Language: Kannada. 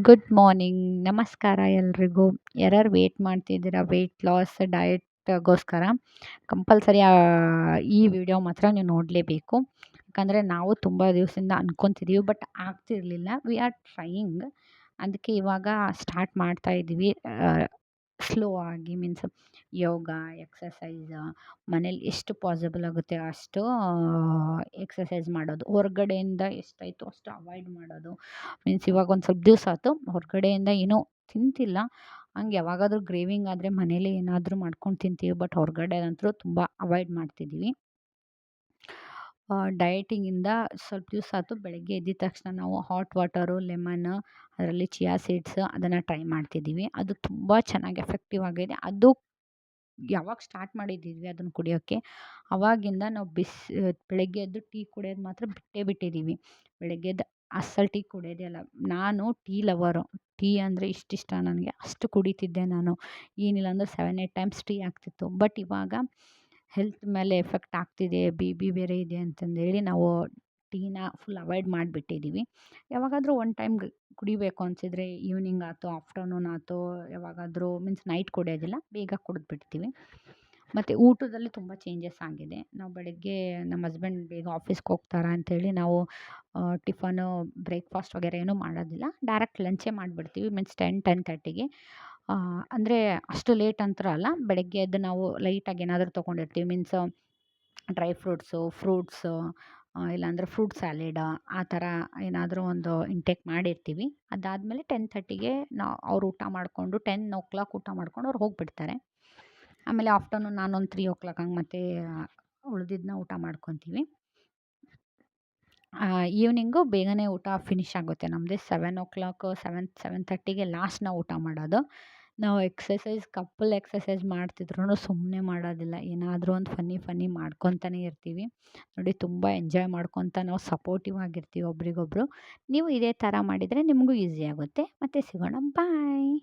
Good morning. ನಮಸ್ಕಾರ ಎಲ್ರಿಗೂ. ಯಾರ್ಯಾರು ವೇಟ್ ಮಾಡ್ತಿದ್ದೀರಾ ವೆಯ್ಟ್ ಲಾಸ್ ಡಯಟ್‌ಗೋಸ್ಕರ ಕಂಪಲ್ಸರಿ ಈ ವಿಡಿಯೋ ಮಾತ್ರ ನೀವು ನೋಡಲೇಬೇಕು. ಯಾಕಂದರೆ ನಾವು ತುಂಬ ದಿವಸದಿಂದ ಅನ್ಕೊತಿದ್ದೀವಿ ಬಟ್ ಆಗ್ತಿರಲಿಲ್ಲ. We are trying. ಅದಕ್ಕೆ ಇವಾಗ ಸ್ಟಾರ್ಟ್ ಮಾಡ್ತಾ ಇದ್ದೀವಿ. ಸ್ಲೋ ಆಗಿ ಮೀನ್ಸ್ ಯೋಗ, ಎಕ್ಸಸೈಸ್ ಮನೇಲಿ ಎಷ್ಟು ಪಾಸಿಬಲ್ ಆಗುತ್ತೆ ಅಷ್ಟು ಎಕ್ಸಸೈಸ್ ಮಾಡೋದು. ಹೊರಗಡೆಯಿಂದ ಎಷ್ಟಾಯಿತು ಅಷ್ಟು ಅವಾಯ್ಡ್ ಮಾಡೋದು. ಮೀನ್ಸ್ ಇವಾಗ ಒಂದು ಸ್ವಲ್ಪ ದಿವಸ ಆಯ್ತು ಹೊರಗಡೆಯಿಂದ ಏನೂ ತಿಂತಿಲ್ಲ. ಹಂಗೆ ಯಾವಾಗಾದರೂ ಕ್ರೇವಿಂಗ್ ಆದರೆ ಮನೇಲೇ ಏನಾದರೂ ಮಾಡ್ಕೊಂಡು ತಿಂತೀವಿ. ಬಟ್ ಹೊರಗಡೆದಂತೂ ತುಂಬ ಅವಾಯ್ಡ್ ಮಾಡ್ತಿದ್ದೀವಿ. ಡಯಟಿಂಗಿಂದ ಸ್ವಲ್ಪ ದಿವಸ ಆಯ್ತು. ಬೆಳಗ್ಗೆ ಎದ್ದಿದ ತಕ್ಷಣ ನಾವು ಹಾಟ್ ವಾಟರು, ಲೆಮನ್, ಅದರಲ್ಲಿ ಚಿಯಾ ಸೀಡ್ಸ್ ಅದನ್ನು ಟ್ರೈ ಮಾಡ್ತಿದ್ದೀವಿ. ಅದು ತುಂಬ ಚೆನ್ನಾಗಿ ಎಫೆಕ್ಟಿವ್ ಆಗಿದೆ. ಅದು ಯಾವಾಗ ಸ್ಟಾರ್ಟ್ ಮಾಡಿದ್ದಿದ್ವಿ ಅದನ್ನು ಕುಡಿಯೋಕ್ಕೆ, ಆವಾಗಿಂದ ನಾವು ಬೆಳಗ್ಗೆ ಎದ್ದು ಟೀ ಕುಡಿಯೋದು ಮಾತ್ರ ಬಿಟ್ಟೇ ಬಿಟ್ಟಿದ್ದೀವಿ. ಬೆಳಗ್ಗೆ ಎದ್ದು ಅಸ್ಸಲು ಟೀ ಕುಡಿಯೋದೇ ಇಲ್ಲ. ನಾನು ಟೀ ಲವರು. ಟೀ ಅಂದರೆ ಇಷ್ಟಿಷ್ಟ ನನಗೆ. ಅಷ್ಟು ಕುಡಿತಿದ್ದೆ ನಾನು. ಏನಿಲ್ಲ ಅಂದ್ರೆ 7-8 ಟೈಮ್ಸ್ ಟೀ ಆಗ್ತಿತ್ತು. ಬಟ್ ಇವಾಗ ಹೆಲ್ತ್ ಮೇಲೆ ಎಫೆಕ್ಟ್ ಆಗ್ತಿದೆ, ಬಿ ಬೇರೆ ಇದೆ ಅಂತಂದೇಳಿ ನಾವು ಟೀನ ಫುಲ್ ಅವಾಯ್ಡ್ ಮಾಡಿಬಿಟ್ಟಿದ್ದೀವಿ. ಯಾವಾಗಾದರೂ ಒನ್ ಟೈಮ್ ಕುಡಿಬೇಕು ಅನಿಸಿದ್ರೆ ಈವ್ನಿಂಗ್ ಆಯ್ತು, ಆಫ್ಟರ್ನೂನ್ ಆಯ್ತು, ಯಾವಾಗಾದರೂ ಮೀನ್ಸ್ ನೈಟ್ ಕುಡಿಯೋದಿಲ್ಲ, ಬೇಗ ಕುಡಿದ್ಬಿಡ್ತೀವಿ. ಮತ್ತು ಊಟದಲ್ಲಿ ತುಂಬ ಚೇಂಜಸ್ ಆಗಿದೆ. ನಾವು ಬೆಳಗ್ಗೆ ನಮ್ಮ ಹಸ್ಬೆಂಡ್ ಬೇಗ ಆಫೀಸ್ಗೆ ಹೋಗ್ತಾರೆ ಅಂಥೇಳಿ ನಾವು ಟಿಫನು, ಬ್ರೇಕ್‌ಫಾಸ್ಟ್ ವಗೈರೆ ಏನೂ ಮಾಡೋದಿಲ್ಲ. ಡೈರೆಕ್ಟ್ ಲಂಚೇ ಮಾಡಿಬಿಡ್ತೀವಿ. ಮೀನ್ಸ್ 10-10:30ಗೆ. ಅಂದರೆ ಅಷ್ಟು ಲೇಟ್ ಅಂತೂ ಅಲ್ಲ. ಬೆಳಗ್ಗೆ ಎದ್ದು ನಾವು ಲೈಟಾಗಿ ಏನಾದರೂ ತೊಗೊಂಡಿರ್ತೀವಿ. ಮೀನ್ಸ್ ಡ್ರೈ ಫ್ರೂಟ್ಸು ಇಲ್ಲಾಂದರೆ ಫ್ರೂಟ್ ಸ್ಯಾಲೆಡ್ ಆ ಥರ ಏನಾದರೂ ಒಂದು ಇಂಟೇಕ್ ಮಾಡಿರ್ತೀವಿ. ಅದಾದಮೇಲೆ 10:30ಗೆ ಅವ್ರು ಊಟ ಮಾಡಿಕೊಂಡು 10 ಊಟ ಮಾಡ್ಕೊಂಡು ಅವ್ರು ಹೋಗಿಬಿಡ್ತಾರೆ. ಆಮೇಲೆ ಆಫ್ಟರ್ನೂನ್ ನಾನೊಂದು 3 ಹಂಗೆ ಮತ್ತೆ ಉಳಿದಿದ್ದನ್ನ ಊಟ ಮಾಡ್ಕೊತೀವಿ. ಈವ್ನಿಂಗು ಬೇಗನೆ ಊಟ ಫಿನಿಶ್ ಆಗುತ್ತೆ ನಮ್ಮದು. 7:30ಗೆ ಲಾಸ್ಟ್ ನಾವು ಊಟ ಮಾಡೋದು. ನಾವು ಕಪಲ್ ಎಕ್ಸಸೈಸ್ ಮಾಡ್ತಿದ್ರೂ ಸುಮ್ಮನೆ ಮಾಡೋದಿಲ್ಲ. ಏನಾದರೂ ಒಂದು ಫನ್ನಿ ಮಾಡ್ಕೊತಾನೆ ಇರ್ತೀವಿ. ನೋಡಿ ತುಂಬ ಎಂಜಾಯ್ ಮಾಡ್ಕೊತ ನಾವು ಸಪೋರ್ಟಿವ್ ಆಗಿರ್ತೀವಿ ಒಬ್ರಿಗೊಬ್ರು. ನೀವು ಇದೇ ಥರ ಮಾಡಿದರೆ ನಿಮಗೂ ಈಸಿ ಆಗುತ್ತೆ. ಮತ್ತೆ ಸಿಗೋಣ. ಬಾಯ್.